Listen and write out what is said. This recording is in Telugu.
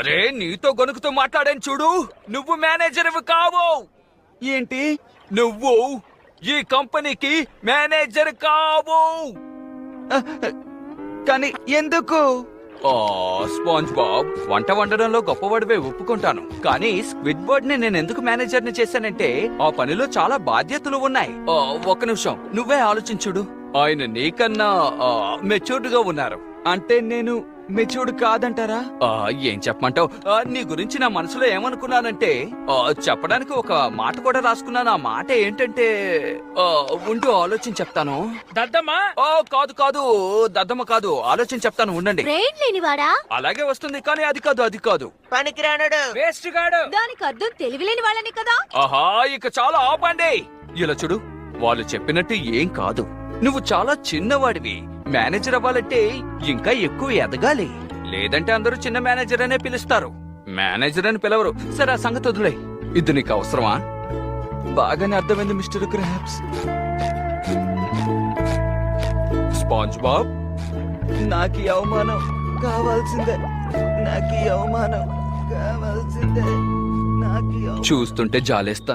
అరే నీతో గొనుకుతూ మాట్లాడాను చూడు, నువ్వు మేనేజర్వి కావు. ఏంటి? నువ్వు ఈ కంపెనీకి మేనేజర్ కావు. కానీ ఎందుకు? స్పాంజ్ బాబ్, వంట వండడంలో గొప్పవాడివే ఒప్పుకుంటాను, కానీ స్క్విడ్ బర్డ్ ని నేను ఎందుకు మేనేజర్ ని చేశానంటే ఆ పనిలో చాలా బాధ్యతలు ఉన్నాయి. ఒక్క నిమిషం, నువ్వే ఆలోచించుడు. ఆయన నీకన్నా మెచ్యూర్డ్ గా ఉన్నారు. అంటే నేను మెచ్యూర్డ్ కాదంటారా? ఏం చెప్పమంటావు? నీ గురించి నా మనసులో ఏమనుకున్నానంటే చెప్పడానికి ఒక మాట కూడా రాసుకున్నాను. ఆ మాట ఏంటంటే ఉంటూ ఆలోచించి చెప్తాను. దద్దమ్మా, కాదు కాదు, దద్దమ్మ కాదు, ఆలోచించి చెప్తాను, ఉండండి. బ్రెయిన్ లేనివాడా? అలాగే వస్తుంది, కానీ అది కాదు, అది కాదు. పనికిరానుడు, వేస్ట్ గాడు. దానికి అర్థం తెలివిలేని వాళ్ళని కదా. ఆహా, ఇక చాలా ఆపండి. ఇలా చూడు, వాళ్ళు చెప్పినట్టు ఏం కాదు. నువ్వు చాలా చిన్నవాడివి. మేనేజర్ అవ్వాలంటే ఇంకా ఎక్కువ ఎదగాలి, లేదంటే అందరూ చిన్న మేనేజర్ అనే పిలుస్తారు, మేనేజర్ అని పిలవరు. సరే, ఆ సంగతి వదిలే. ఇది నీకు అవసరమా? బాగానే అర్థమైంది మిస్టర్ క్రాబ్స్. స్పాంజ్ బాబ్, నాకు ఈ అవమానం కావాల్సిందే. నాకు ఈ అవమానం కావాల్సిందే. నాకు చూస్తుంటే జాలేస్తాను.